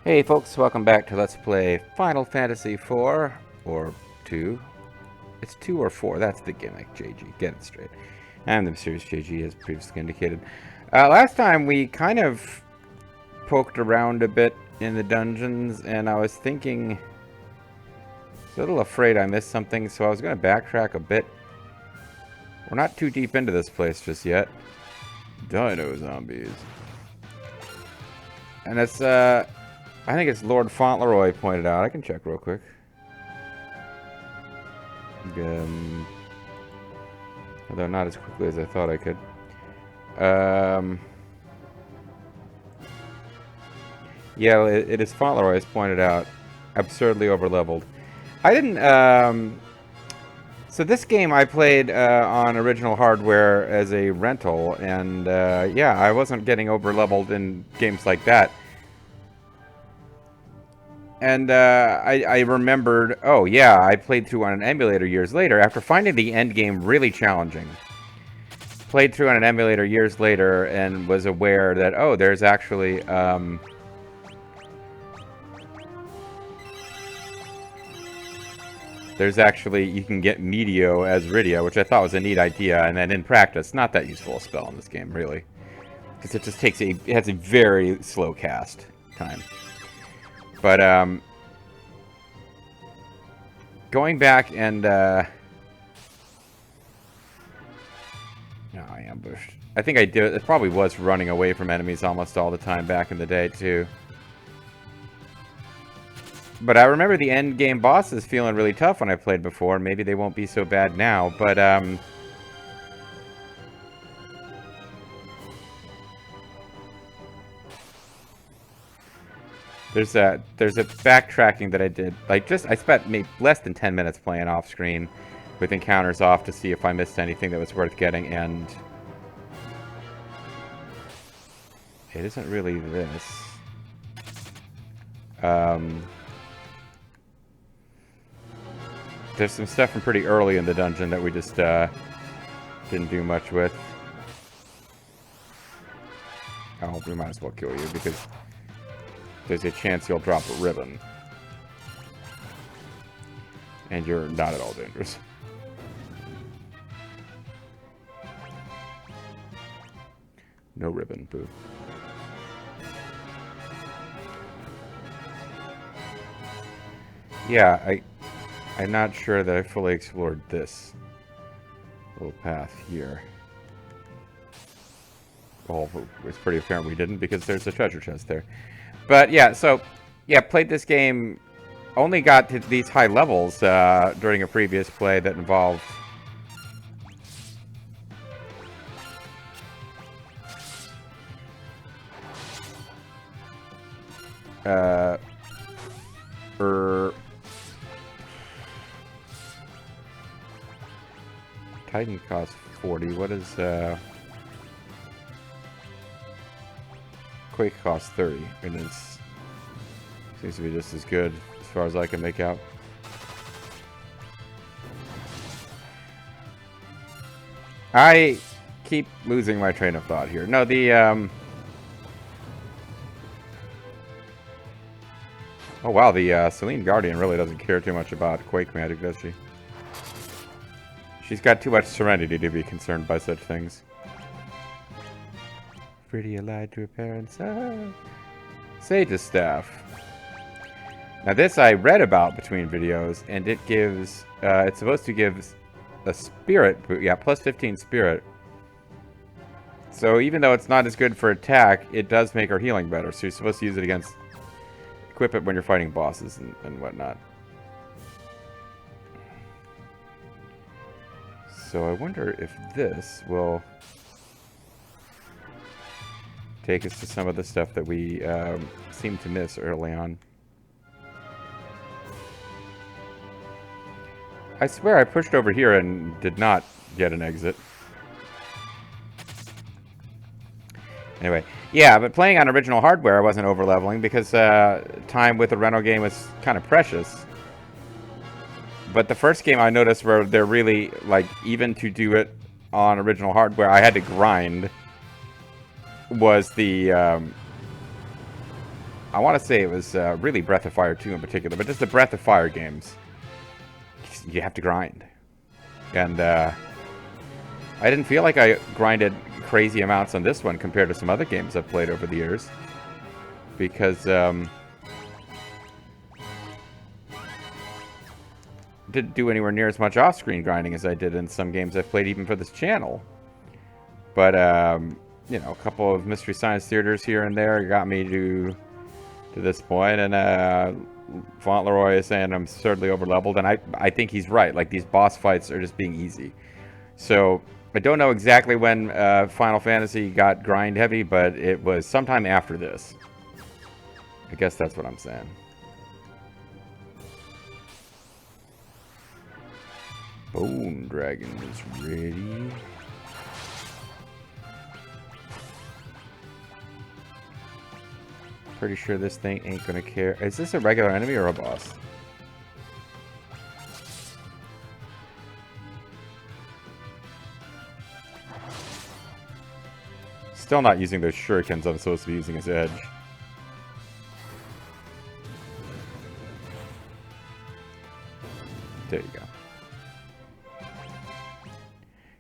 Hey folks, welcome back to Let's Play Final Fantasy IV, or 2. It's 2 or 4, that's the gimmick, JG, get it straight. I'm the mysterious JG, as previously indicated. Last time we kind of poked around a bit in the dungeons, and I was thinking, a little afraid I missed something, so I was going to backtrack a bit. We're not too deep into this place just yet. Dino zombies. And it's, I think it's Lord Fauntleroy pointed out. I can check real quick. Although not as quickly as I thought I could. Yeah, it is Fauntleroy, as pointed out. Absurdly overleveled. I didn't, so this game I played on original hardware as a rental, and yeah, I wasn't getting overleveled in games like that. And I remembered, oh yeah, I played through on an emulator years later after finding the end game really challenging. Played through on an emulator years later and was aware that, oh, there's actually, you can get Medio as Rydia, which I thought was a neat idea, and then in practice, not that useful a spell in this game, really. Because it just takes it has a very slow cast time. But, going back and, no, I ambushed. I think I did. It probably was running away from enemies almost all the time back in the day, too. But I remember the end game bosses feeling really tough when I played before. Maybe they won't be so bad now, but, there's a backtracking that I did. Like, I spent maybe less than 10 minutes playing off screen with encounters off to see if I missed anything that was worth getting, and it isn't really this. There's some stuff from pretty early in the dungeon that we just didn't do much with. Oh, we might as well kill you because there's a chance you'll drop a ribbon. And you're not at all dangerous. No ribbon, boo. Yeah, I'm not sure that I fully explored this little path here. Well, it's pretty apparent we didn't because there's a treasure chest there. But yeah, so, yeah, played this game, only got to these high levels during a previous play that involved Titan costs 40. What is Quake costs 30, and it seems to be just as good as far as I can make out. I keep losing my train of thought here. No, the oh wow, the Celine Guardian really doesn't care too much about Quake magic, does she? She's got too much serenity to be concerned by such things. Rydia lied to her parents. Sage's staff. Now this I read about between videos, and it gives, it's supposed to give a spirit, yeah, plus 15 spirit. So even though it's not as good for attack, it does make her healing better. So you're supposed to use it against, equip it when you're fighting bosses and whatnot. So I wonder if this will take us to some of the stuff that we seem to miss early on. I swear I pushed over here and did not get an exit. Anyway, yeah, but playing on original hardware I wasn't overleveling because time with a rental game was kind of precious. But the first game I noticed where they're really, like, even to do it on original hardware, I had to grind, was the I want to say it was really Breath of Fire 2 in particular, but just the Breath of Fire games, you have to grind. And I didn't feel like I grinded crazy amounts on this one compared to some other games I've played over the years. Because didn't do anywhere near as much off-screen grinding as I did in some games I've played even for this channel. But, you know, a couple of Mystery Science Theaters here and there got me to this point. And Fauntleroy is saying I'm absurdly overleveled, and I think he's right. Like, these boss fights are just being easy. So, I don't know exactly when Final Fantasy got grind heavy, but it was sometime after this. I guess that's what I'm saying. Bone Dragon is ready. Pretty sure this thing ain't gonna care. Is this a regular enemy or a boss? Still not using those shurikens I'm supposed to be using as edge. There you go.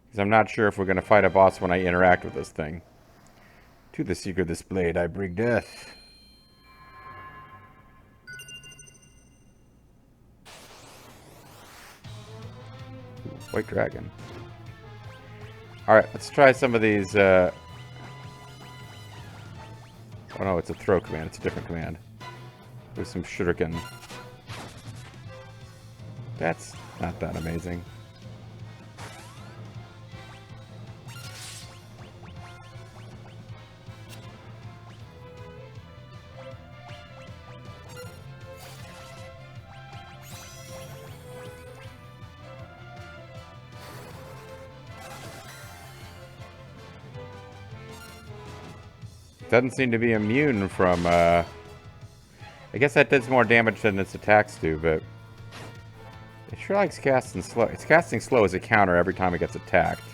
Because I'm not sure if we're going to fight a boss when I interact with this thing. To the seeker of this blade, I bring death. Ooh, white dragon. Alright, let's try some of these, Oh no, it's a throw command. It's a different command. With some shuriken. That's not that amazing. Doesn't seem to be immune from, I guess that does more damage than its attacks do, but it sure likes casting slow. It's casting slow as a counter every time it gets attacked.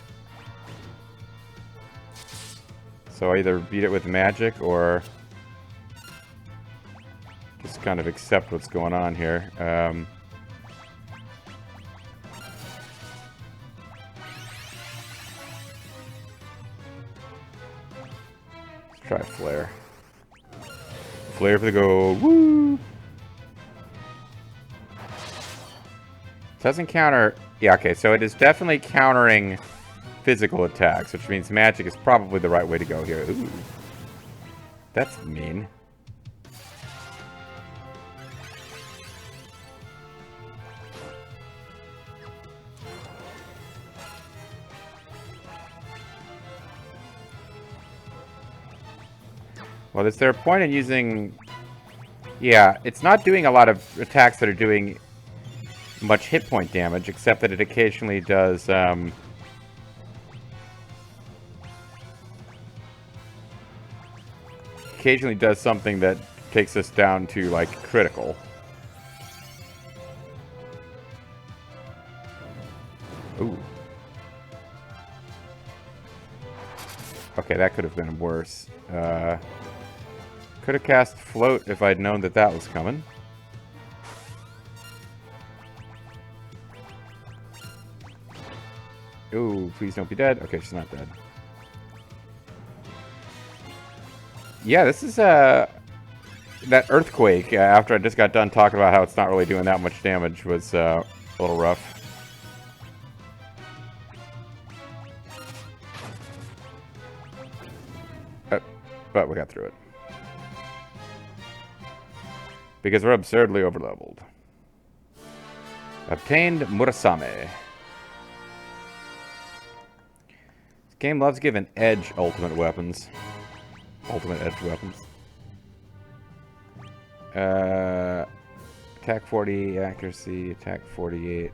So I either beat it with magic or just kind of accept what's going on here. Try Flare. Flare for the gold. Woo! Doesn't counter... Yeah, okay, so it is definitely countering physical attacks, which means magic is probably the right way to go here. Ooh. That's mean. Well, is there a point in using... Yeah, it's not doing a lot of attacks that are doing much hit point damage, except that it occasionally does... occasionally does something that takes us down to, like, critical. Ooh. Okay, that could have been worse. Could have cast Float if I'd known that that was coming. Ooh, please don't be dead. Okay, she's not dead. Yeah, this is, that Earthquake, after I just got done talking about how it's not really doing that much damage, was, a little rough. But we got through it. Because we're absurdly overleveled. Obtained Murasame. This game loves giving edge ultimate weapons. Ultimate edge weapons. Attack 40, accuracy, attack 48.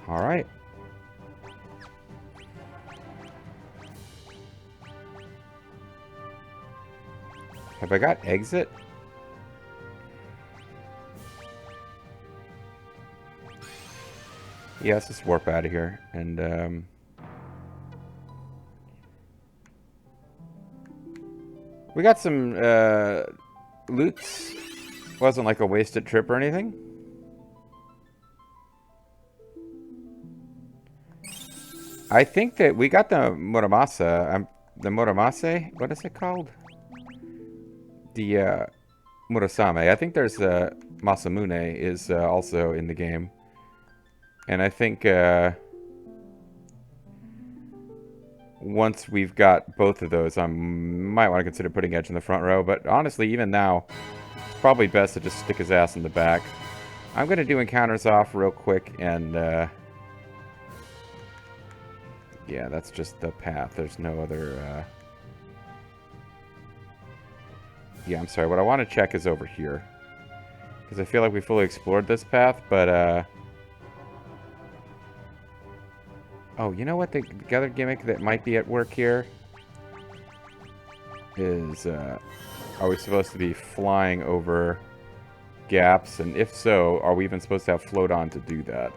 Alright. Have I got exit? Yeah, let's just warp out of here. And, we got some, loots. Wasn't like a wasted trip or anything. I think that we got the Muramasa. The Muramase? What is it called? The, Murasame. I think there's, Masamune is, also in the game. And I think, once we've got both of those, I might want to consider putting Edge in the front row. But honestly, even now, it's probably best to just stick his ass in the back. I'm going to do encounters off real quick, and yeah, that's just the path. There's no other... Yeah, I'm sorry. What I want to check is over here. Because I feel like we fully explored this path, but... Oh, you know what? The other gimmick that might be at work here is, are we supposed to be flying over gaps? And if so, are we even supposed to have float on to do that?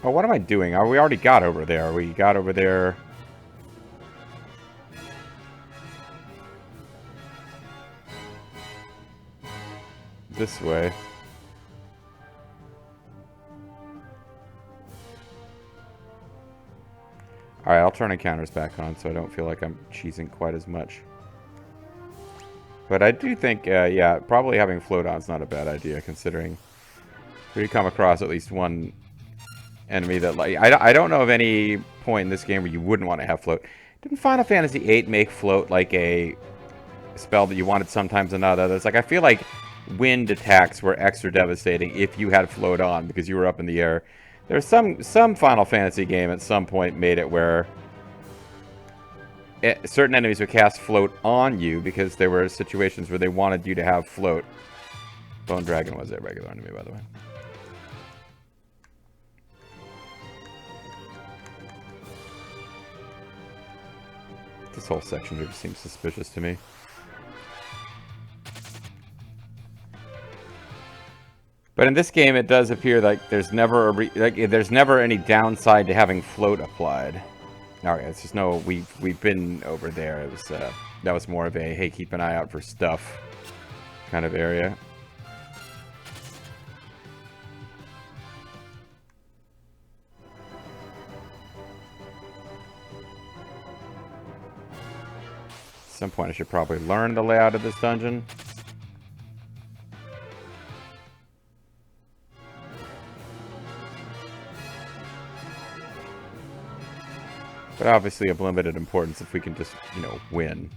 Oh, what am I doing? We already got over there. We got over there. This way. Alright, I'll turn encounters back on so I don't feel like I'm cheesing quite as much. But I do think, yeah, probably having float on is not a bad idea, considering we come across at least one enemy that, like, I don't know of any point in this game where you wouldn't want to have float. Didn't Final Fantasy VIII make float like a spell that you wanted sometimes and not others? Like, I feel like wind attacks were extra devastating if you had float on because you were up in the air. There's some Final Fantasy game at some point made it where certain enemies would cast float on you because there were situations where they wanted you to have float. Bone Dragon was a regular enemy, by the way. This whole section here just seems suspicious to me. But in this game, it does appear like there's never there's never any downside to having float applied. Alright, it's just no. We've been over there. It was that was more of a hey, keep an eye out for stuff kind of area. At some point, I should probably learn the layout of this dungeon. But obviously of limited importance if we can just, you know, win.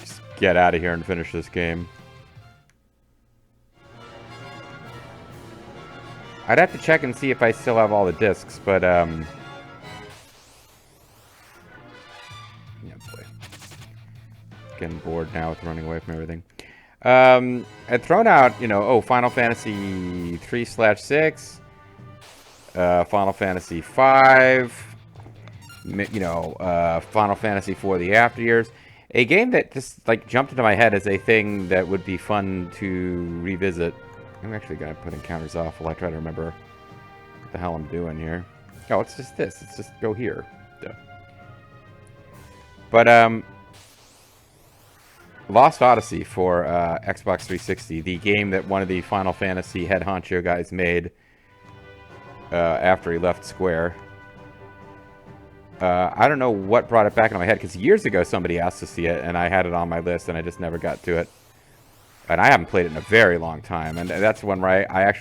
Just get out of here and finish this game. I'd have to check and see if I still have all the discs, but, yeah, boy. Getting bored now with running away from everything. I'd thrown out, you know, Final Fantasy 3/6, Final Fantasy 5, you know, Final Fantasy 4 The After Years. A game that just, like, jumped into my head as a thing that would be fun to revisit. I'm actually going to put encounters off while I try to remember what the hell I'm doing here. Oh, it's just this. It's just go here. Duh. But, Lost Odyssey for Xbox 360, the game that one of the Final Fantasy head honcho guys made after he left Square. I don't know what brought it back into my head, because years ago somebody asked to see it, and I had it on my list, and I just never got to it. And I haven't played it in a very long time, and that's one where I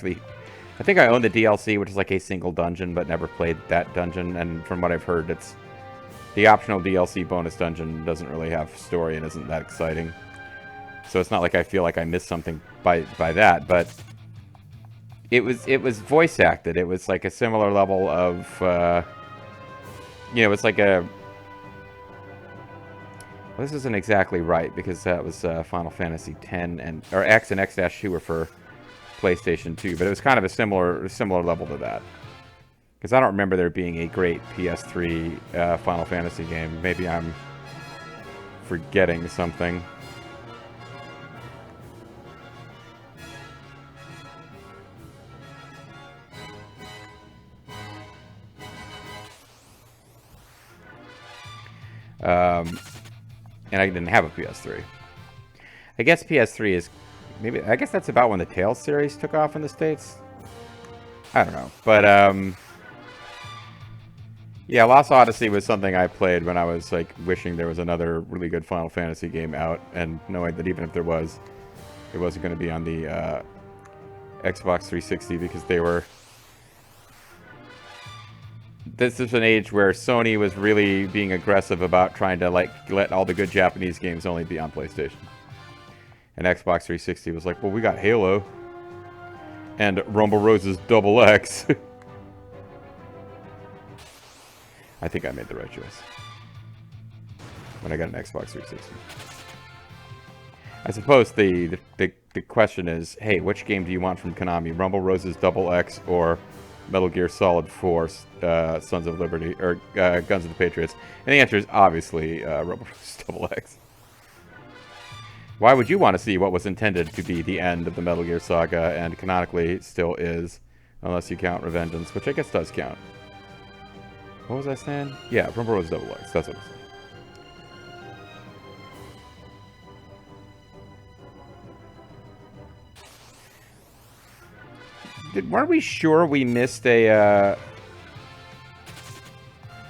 think I own the DLC, which is like a single dungeon, but never played that dungeon, and from what I've heard, it's the optional DLC bonus dungeon doesn't really have story and isn't that exciting. So it's not like I feel like I missed something by that, but it was voice acted. It was like a similar level of you know, it's like a... Well, this isn't exactly right, because that was Final Fantasy X, or X and X-2 were for PlayStation 2, but it was kind of a similar level to that. Because I don't remember there being a great PS3 Final Fantasy game. Maybe I'm forgetting something. And I didn't have a PS3. I guess PS3 is maybe. I guess that's about when the Tales series took off in the States. I don't know, but yeah, Lost Odyssey was something I played when I was like wishing there was another really good Final Fantasy game out, and knowing that even if there was, it wasn't going to be on the Xbox 360 because they were. This is an age where Sony was really being aggressive about trying to like let all the good Japanese games only be on PlayStation. And Xbox 360 was like, well, we got Halo and Rumble Rose's Double X. I think I made the right choice when I got an Xbox 360. I suppose the question is, hey, which game do you want from Konami? Rumble Rose's Double X or Metal Gear Solid 4 Sons of Liberty, or Guns of the Patriots? And the answer is obviously Rumble Rose's Double X. Why would you want to see what was intended to be the end of the Metal Gear saga, and canonically still is, unless you count Revengeance, which I guess does count. What was I saying? Yeah, Rumble Rose's Double X, that's what I was saying. Weren't we sure we missed a,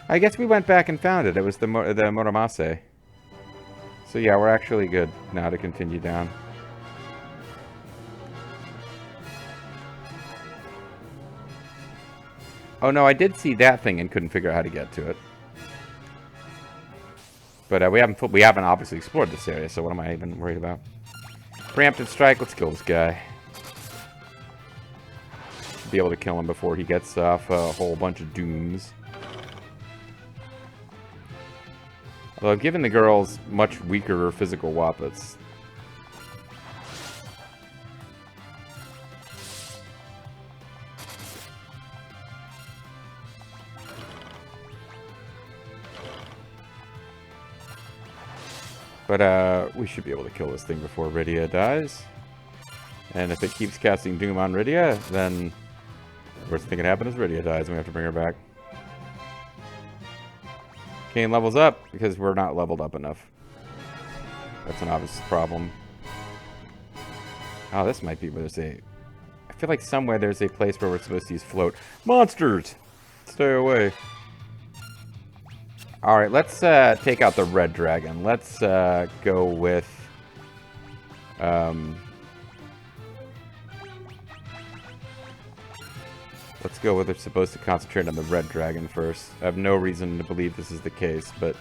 I guess we went back and found it. It was the Muramasa. So yeah, we're actually good now to continue down. Oh no, I did see that thing and couldn't figure out how to get to it. But we haven't obviously explored this area, so what am I even worried about? Preemptive strike, let's kill this guy. Be able to kill him before he gets off a whole bunch of dooms. Although, given the girls much weaker physical whoppets. But we should be able to kill this thing before Rydia dies. And if it keeps casting Doom on Rydia, then the worst thing that can happen is Rydia dies and we have to bring her back. Kain levels up because we're not leveled up enough. That's an obvious problem. Oh, this might be where there's a... I feel like somewhere there's a place where we're supposed to use float. Monsters! Stay away. Alright, let's take out the red dragon. Let's go with... let's go with it's supposed to concentrate on the red dragon first. I have no reason to believe this is the case, but...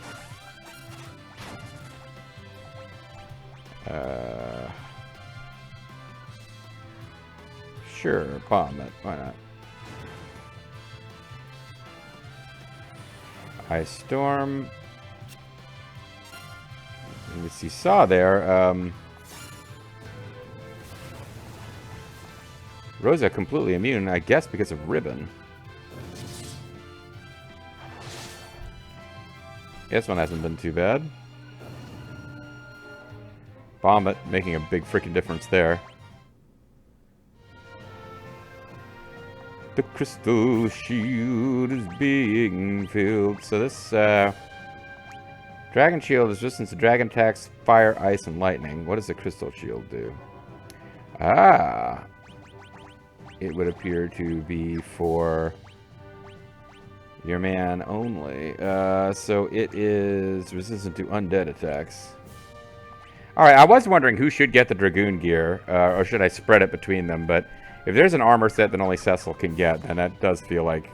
sure, bomb it. Why not? Ice Storm. And we see Saw there. Rosa completely immune, I guess, because of Ribbon. This one hasn't been too bad. Bomb it, making a big freaking difference there. The crystal shield is being filled. So this dragon shield is resistant to dragon attacks, fire, ice, and lightning. What does the crystal shield do? Ah! It would appear to be for your man only. So it is resistant to undead attacks. Alright, I was wondering who should get the Dragoon gear, or should I spread it between them, but if there's an armor set that only Cecil can get, then that does feel like,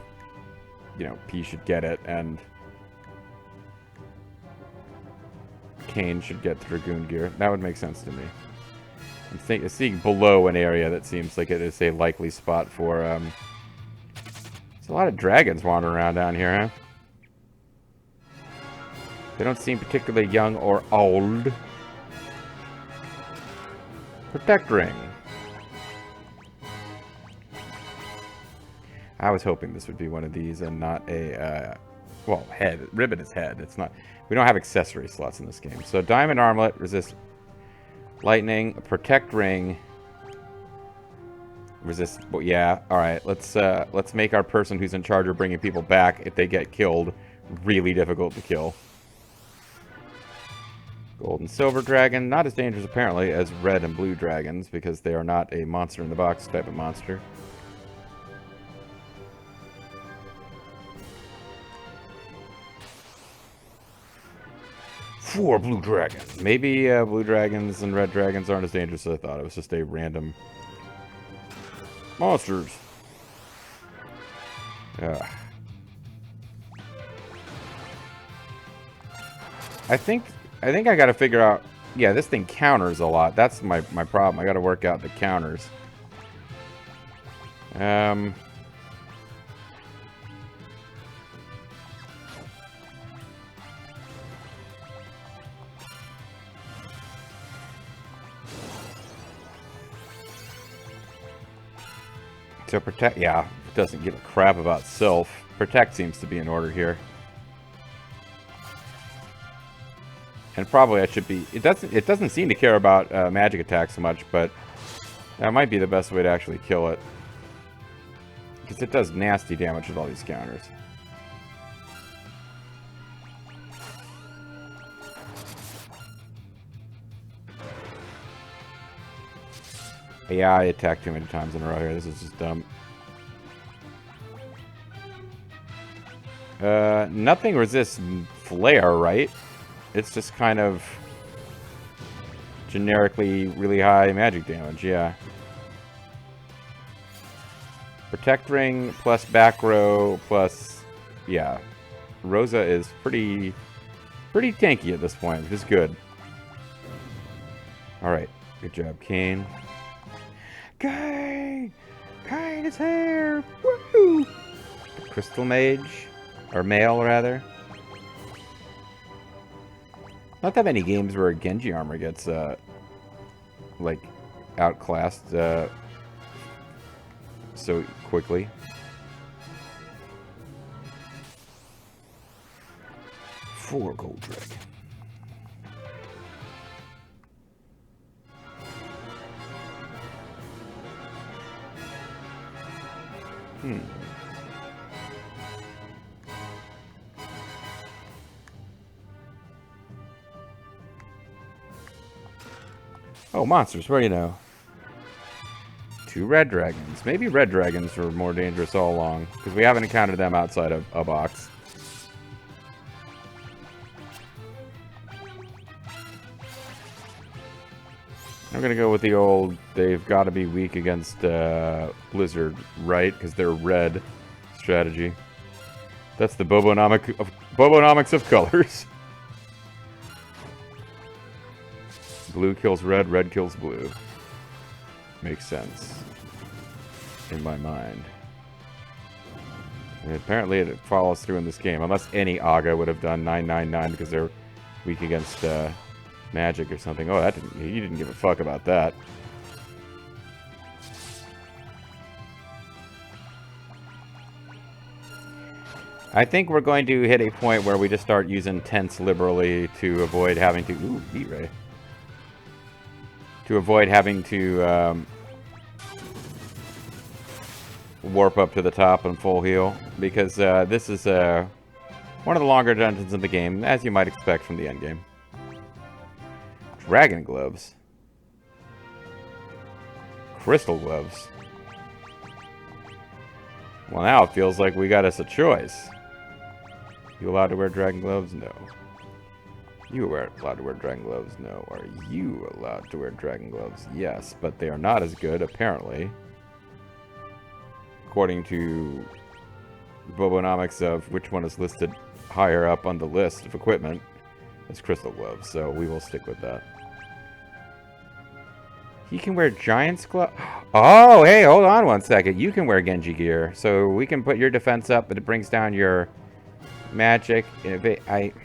you know, P should get it, and Kain should get the Dragoon gear. That would make sense to me. I'm seeing below an area that seems like it is a likely spot for, there's a lot of dragons wandering around down here, huh? They don't seem particularly young or old. Protect ring. I was hoping this would be one of these and not a, well, head. Ribbon is head. It's not. We don't have accessory slots in this game. So diamond armlet, resist lightning, protect ring, resist. Well, yeah. All right. Let's make our person who's in charge of bringing people back if they get killed really difficult to kill. Gold and silver dragon, not as dangerous apparently as red and blue dragons because they are not a monster in the box type of monster. Four blue dragons. Maybe blue dragons and red dragons aren't as dangerous as I thought. It was just a random monsters. I think I gotta figure out. Yeah, this thing counters a lot. That's my problem. I gotta work out the counters. So protect, yeah, it doesn't give a crap about self. Protect seems to be in order here. And probably I should be, it doesn't seem to care about magic attacks so much, but that might be the best way to actually kill it. Because it does nasty damage with all these counters. Yeah, I attacked too many times in a row here. This is just dumb. Nothing resists flare, right? It's just kind of generically really high magic damage, yeah. Protect ring plus back row plus, yeah. Rosa is pretty tanky at this point, which is good. Alright, good job, Kane. Kane! Kane is here! Woo! Crystal Mage. Or Male, rather. Not that many games where Genji armor gets, like, outclassed, so quickly. Four gold dragon. Oh, monsters, what do you know? Two red dragons. Maybe red dragons were more dangerous all along, because we haven't encountered them outside of a box. I'm gonna go with the old, they've got to be weak against Blizzard, right? Because they're red strategy. That's the Bobonomics of colors. Blue kills red, red kills blue. Makes sense. In my mind. And apparently it follows through in this game. Unless any Aga would have done 999 because they're weak against magic or something. Oh, he didn't give a fuck about that. I think we're going to hit a point where we just start using tents liberally to avoid having to... Ooh, beat ray. To avoid having to warp up to the top and full heal. Because this is one of the longer dungeons in the game, as you might expect from the endgame. Dragon gloves. Crystal gloves. Well, now it feels like we got us a choice. You allowed to wear dragon gloves? No. You are allowed to wear dragon gloves? No. Are you allowed to wear dragon gloves? Yes, but they are not as good, apparently. According to Bobonomics of which one is listed higher up on the list of equipment as crystal gloves, so we will stick with that. He can wear Giant's glove. Oh, hey, hold on one second. You can wear Genji gear, so we can put your defense up, but it brings down your magic. 92%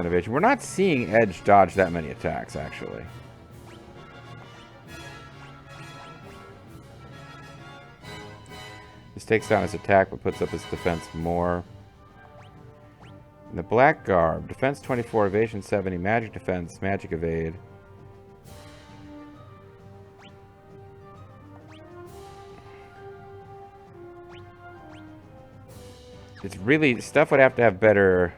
evasion. We're not seeing Edge dodge that many attacks, actually. This takes down his attack, but puts up his defense more. And the Black Garb. Defense 24, evasion 70, magic defense, magic evade. It's really... Stuff would have to have better...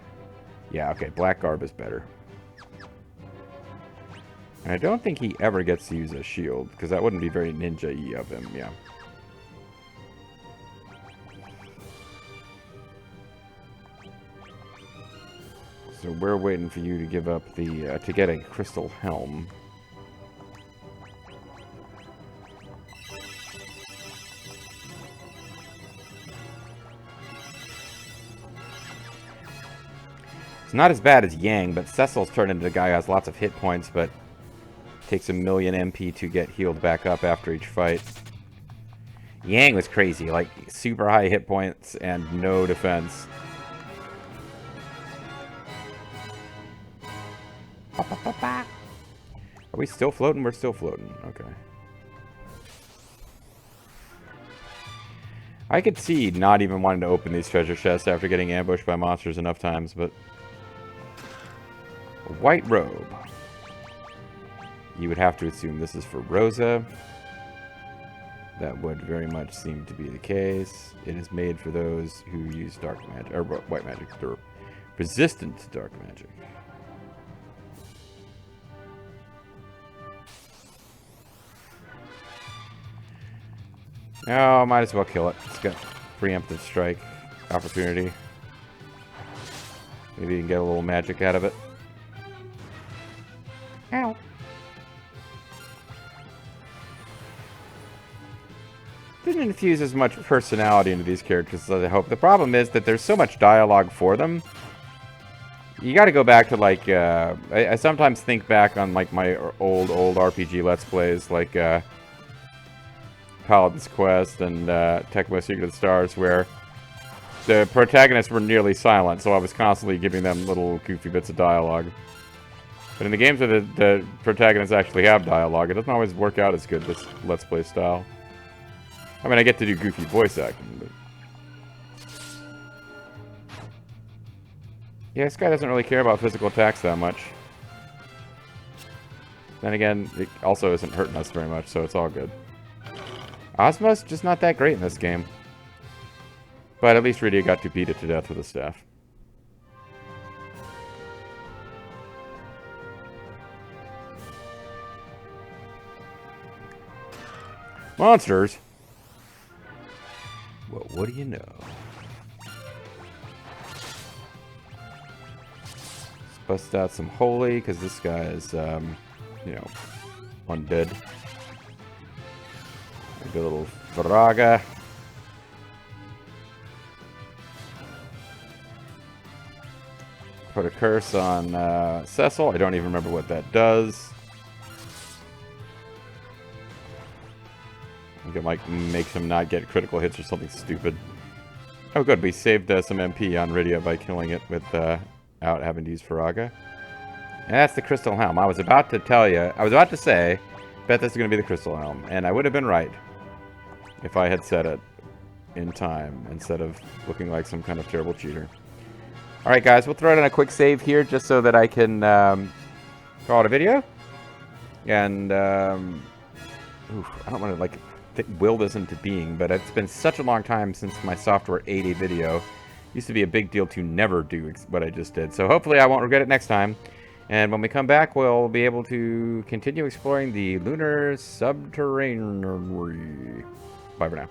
Yeah, okay, Black Garb is better. And I don't think he ever gets to use a shield, because that wouldn't be very ninja-y of him, yeah. So we're waiting for you to give up the... to get a Crystal Helm. It's not as bad as Yang, but Cecil's turned into a guy who has lots of hit points, but takes a million MP to get healed back up after each fight. Yang was crazy, like super high hit points and no defense. Are we still floating? We're still floating. Okay. I could see not even wanting to open these treasure chests after getting ambushed by monsters enough times, but... A white robe. You would have to assume this is for Rosa. That would very much seem to be the case. It is made for those who use dark magic, or white magic. They're resistant to dark magic. Oh, might as well kill it. It's got preemptive strike opportunity. Maybe you can get a little magic out of it. Ow. Didn't infuse as much personality into these characters as I hope. The problem is that there's so much dialogue for them. You got to go back to like I sometimes think back on like my old RPG Let's Plays, like Paladin's Quest and Tecmo Secret of the Stars, where the protagonists were nearly silent, so I was constantly giving them little goofy bits of dialogue. But in the games where the protagonists actually have dialogue, it doesn't always work out as good, this Let's Play style. I mean, I get to do goofy voice acting, but... Yeah, this guy doesn't really care about physical attacks that much. Then again, it also isn't hurting us very much, so it's all good. Ozma's just not that great in this game. But at least Rydia got to beat it to death with a staff. Monsters? Well, what do you know? Let's bust out some holy, because this guy is, you know, undead. Maybe a little Viraga. Put a curse on Cecil. I don't even remember what that does. I think it like makes him not get critical hits or something stupid. Oh good, we saved some MP on Rydia by killing it without having to use Viraga. And that's the Crystal Helm. I was about to tell you, I was about to say, bet this is going to be the Crystal Helm. And I would have been right if I had said it in time instead of looking like some kind of terrible cheater. Alright guys, we'll throw it in a quick save here just so that I can call it a video. And, I don't want to like will this into being, but it's been such a long time since my Software 80 video. It used to be a big deal to never do what I just did. So hopefully I won't regret it next time. And when we come back, we'll be able to continue exploring the lunar subterranean. Bye for now.